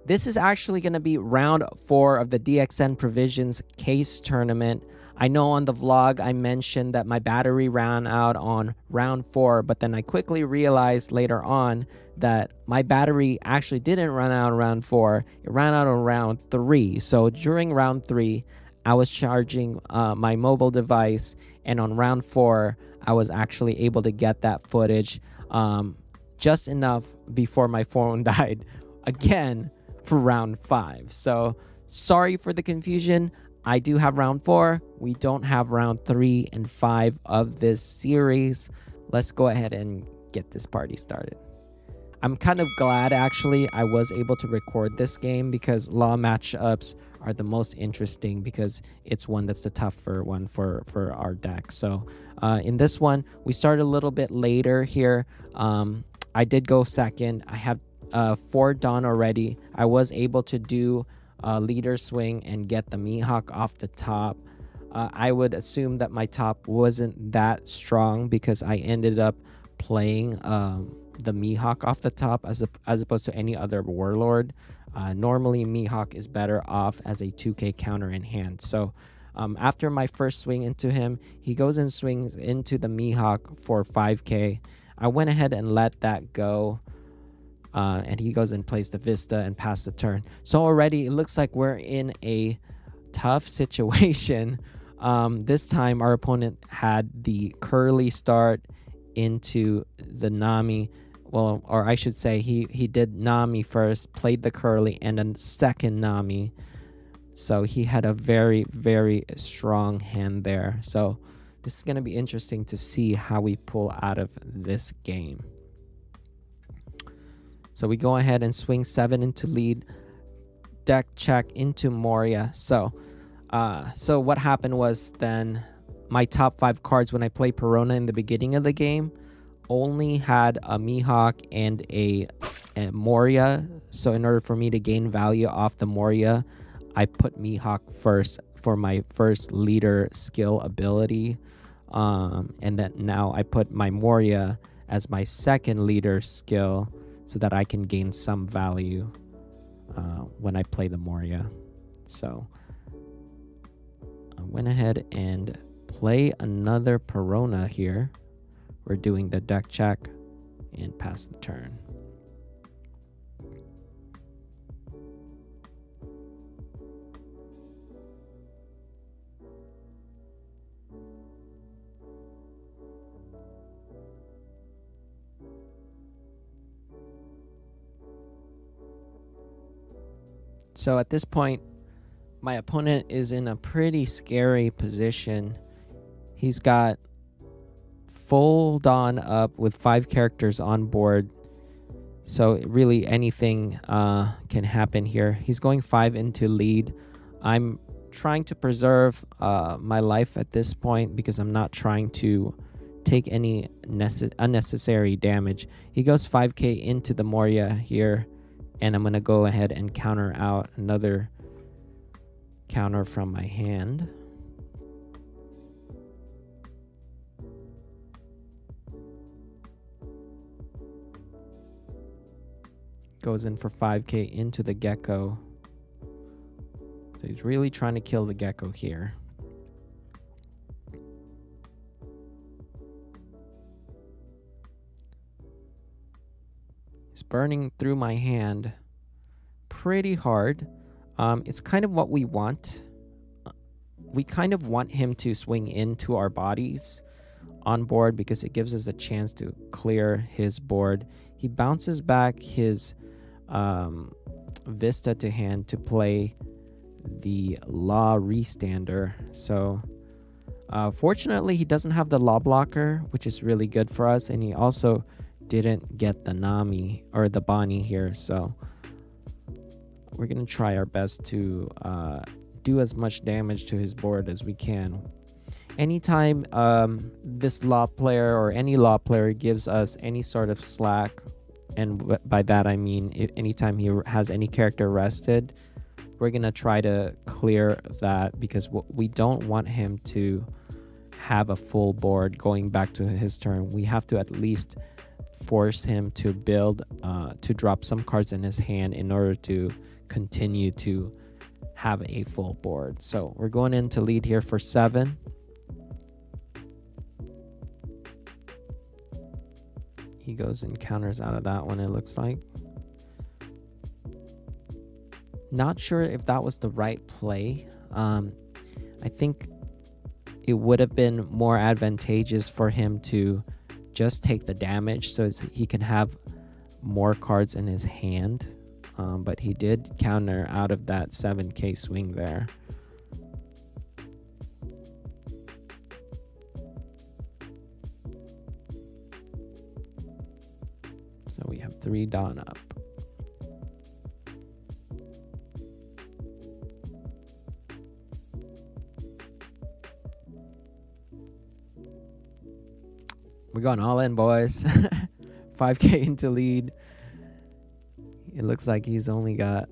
This is actually going to be round 4 of the DXN Provisions case tournament. I know on the vlog I mentioned that my battery ran out on round 4, but then I quickly realized later on that my battery actually didn't run out on round 4. It ran out on round 3. So during round 3, I was charging my mobile device, and on round 4, I was actually able to get that footage just enough before my phone died again for round 5. So sorry for the confusion. I do have round 4. We don't have round 3 and 5 of this series. Let's go ahead and get this party started. I'm kind of glad actually I was able to record this game, because law matchups are the most interesting, because it's one that's the tougher one for our deck. So in this one, we started a little bit later here. I did go second. I have 4 done already. I was able to do leader swing and get the Mihawk off the top. I would assume that my top wasn't that strong, because I ended up playing the Mihawk off the top as opposed to any other warlord. Normally Mihawk is better off as a 2k counter in hand. So after my first swing into him, he goes and swings into the Mihawk for 5k. I went ahead and let that go, and he goes and plays the Vista and pass the turn. So already it looks like we're in a tough situation. This time our opponent had the curly start into the Nami. Well, or I should say he did Nami first, played the curly, and then second Nami. So he had a very, very strong hand there. So this is going to be interesting to see how we pull out of this game. So we go ahead and swing 7 into lead, deck check into Moria. So what happened was then my top 5 cards when I played Perona in the beginning of the game only had a Mihawk and a Moria. So in order for me to gain value off the Moria, I put Mihawk first for my first leader skill ability. And then now I put my Moria as my second leader skill, so that I can gain some value when I play the Moria. So I went ahead and play another Perona here. We're doing the deck check and pass the turn. So at this point, my opponent is in a pretty scary position. He's got full Dawn up with 5 characters on board. So really anything can happen here. He's going 5 into lead. I'm trying to preserve my life at this point, because I'm not trying to take any unnecessary damage. He goes 5k into the Moria here, and I'm going to go ahead and counter out another counter from my hand. Goes in for 5k into the Gecko. So he's really trying to kill the Gecko here. It's burning through my hand pretty hard. It's kind of what we want. We kind of want him to swing into our bodies on board, because it gives us a chance to clear his board. He bounces back his Vista to hand to play the Law Restander. So fortunately he doesn't have the Law Blocker, which is really good for us, and he also didn't get the Nami or the Bonnie here. So we're gonna try our best to do as much damage to his board as we can. Anytime this Law player or any Law player gives us any sort of slack, and by that I mean anytime he has any character rested, we're gonna try to clear that, because we don't want him to have a full board going back to his turn. We have to at least force him to build, to drop some cards in his hand in order to continue to have a full board. So we're going into lead here for 7. He goes and counters out of that one, it looks like. Not sure if that was the right play. I think it would have been more advantageous for him to just take the damage so he can have more cards in his hand. But he did counter out of that 7k swing there. So we have 3 Dawn up. We're going all in, boys. 5k into lead. It looks like he's only got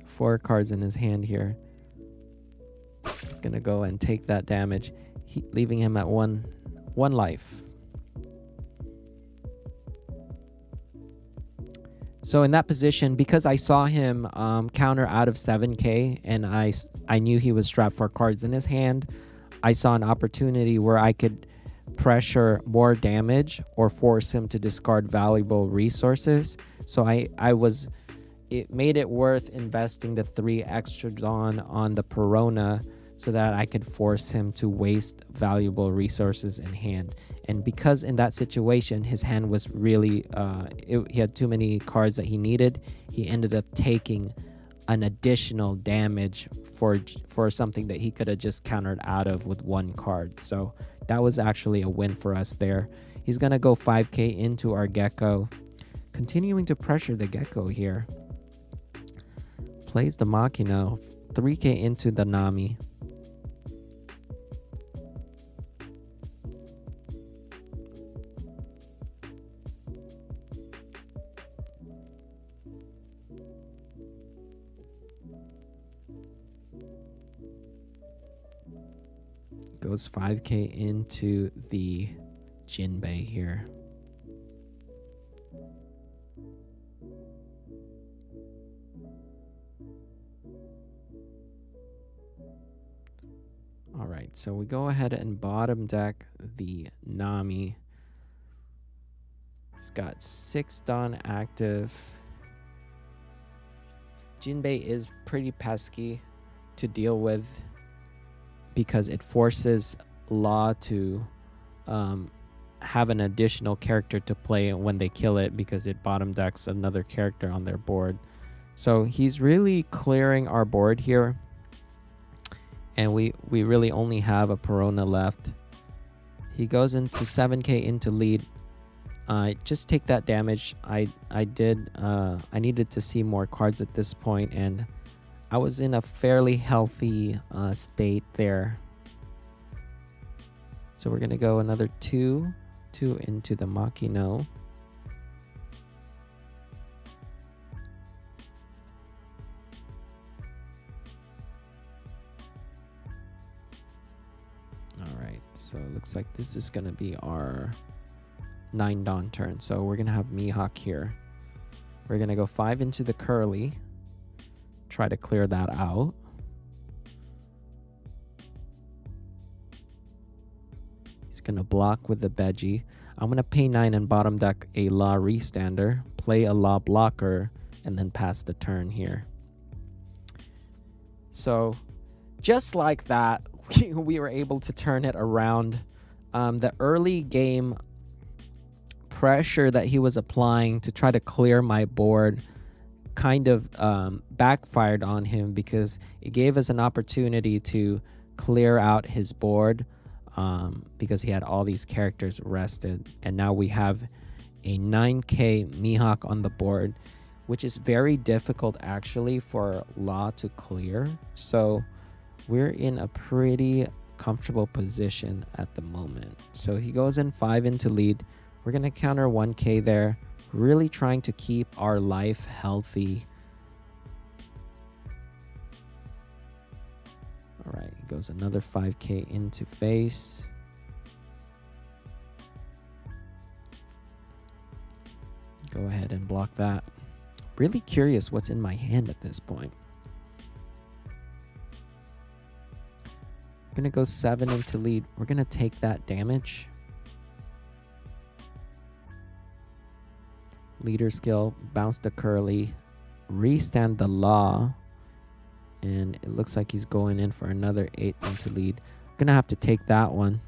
4 cards in his hand here. He's gonna go and take that damage, leaving him at one life. So in that position, because I saw him counter out of 7k and I knew he was strapped 4 cards in his hand, I saw an opportunity where I could pressure more damage or force him to discard valuable resources. So it made it worth investing the 3 extra Dawn on the Perona so that I could force him to waste valuable resources in hand. And because in that situation his hand was really he had too many cards that he needed, he ended up taking an additional damage for something that he could have just countered out of with 1 card. So that was actually a win for us there. He's gonna go 5k into our Gecko, continuing to pressure the Gecko here. Plays the Machina, 3k into the Nami. Goes 5k into the Jinbei here. All right, so we go ahead and bottom deck the Nami. He's got 6 Dawn active. Jinbei is pretty pesky to deal with because it forces Law to have an additional character to play when they kill it, because it bottom decks another character on their board. So he's really clearing our board here, and we really only have a Perona left. He goes into 7k into lead. Just take that damage. I needed to see more cards at this point, and I was in a fairly healthy state there. So we're gonna go another 2 into the Makino. Alright, so it looks like this is gonna be our 9 Dawn turn. So we're gonna have Mihawk here. We're gonna go 5 into the Curly. Try to clear that out. He's gonna block with the Beji. I'm gonna pay 9 and bottom deck a Law Restander, play a Law Blocker, and then pass the turn here. So just like that, we were able to turn it around. The early game pressure that he was applying to try to clear my board kind of backfired on him, because it gave us an opportunity to clear out his board because he had all these characters rested, and now we have a 9k Mihawk on the board, which is very difficult actually for Law to clear. So we're in a pretty comfortable position at the moment. So he goes in 5 into lead. We're gonna counter 1k there, really trying to keep our life healthy. All right, he goes another 5k into face. go ahead and block that. Really curious what's in my hand at this point. Gonna go 7 into lead. We're gonna take that damage. Leader skill, bounce the curly, restand the law, and it looks like he's going in for another 8 into lead. Gonna have to take that one,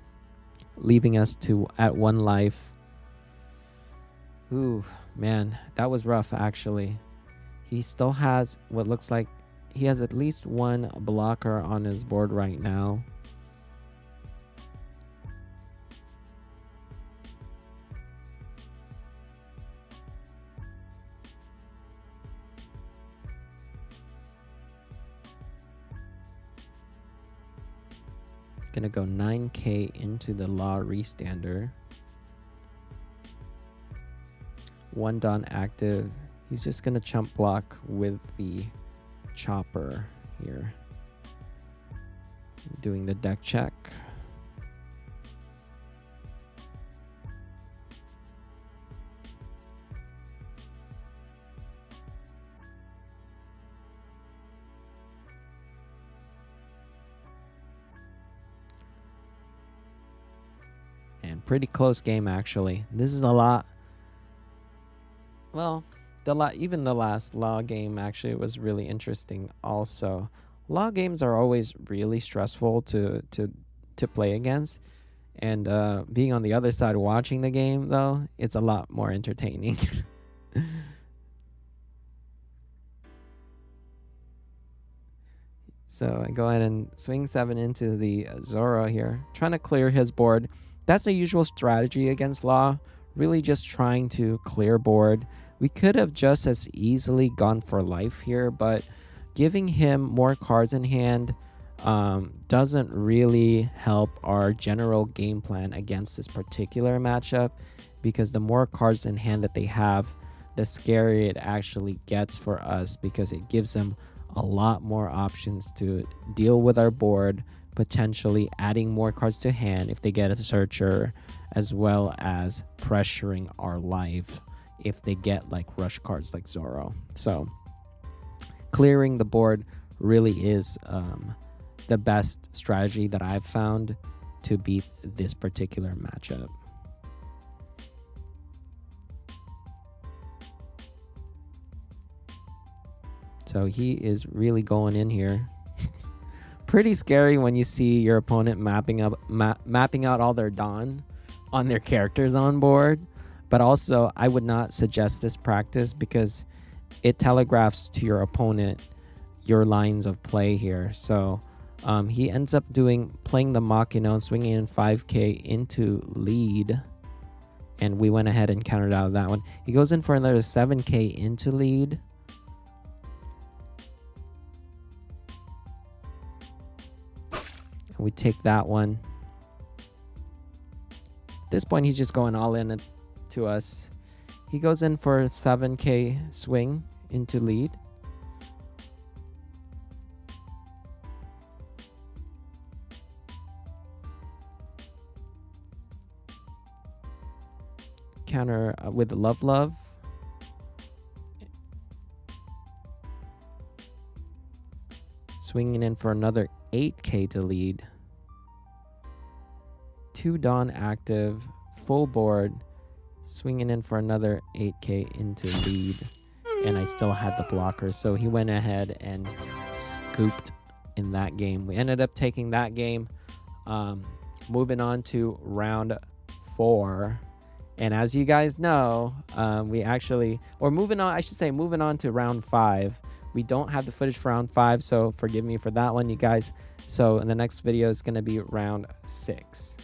leaving us at 1 life. Ooh, man, that was rough actually. He still has what looks like he has at least 1 blocker on his board right now. Gonna go 9k into the law restander. 1 Dawn active. He's just gonna chump block with the chopper here. Doing the deck check. And pretty close game actually. This is a lot. Well, even the last law game actually was really interesting also. Law games are always really stressful to play against, and being on the other side watching the game though, it's a lot more entertaining. So I go ahead and swing 7 into the Zoro here, trying to clear his board. That's the usual strategy against Law, really just trying to clear board. We could have just as easily gone for life here, but giving him more cards in hand doesn't really help our general game plan against this particular matchup, because the more cards in hand that they have, the scarier it actually gets for us, because it gives them a lot more options to deal with our board, potentially adding more cards to hand if they get a searcher, as well as pressuring our life if they get like rush cards like Zoro. So clearing the board really is the best strategy that I've found to beat this particular matchup. So he is really going in here. Pretty scary when you see your opponent mapping out all their Dawn on their characters on board. But also, I would not suggest this practice, because it telegraphs to your opponent your lines of play here. So he ends up playing the Makino and swinging in 5k into lead. And we went ahead and countered out of that one. He goes in for another 7k into lead. And we take that one. At this point, he's just going all in to us. He goes in for a 7k swing into lead. Counter with Love. Swinging in for another 8k to lead. 2 Dawn active, full board. Swinging in for another 8k into lead, and I still had the blocker, so he went ahead and scooped in that game. We ended up taking that game. Moving on to round 4, and as you guys know, moving on to round 5. We don't have the footage for round 5, so forgive me for that one, you guys. So in the next video is going to be round 6.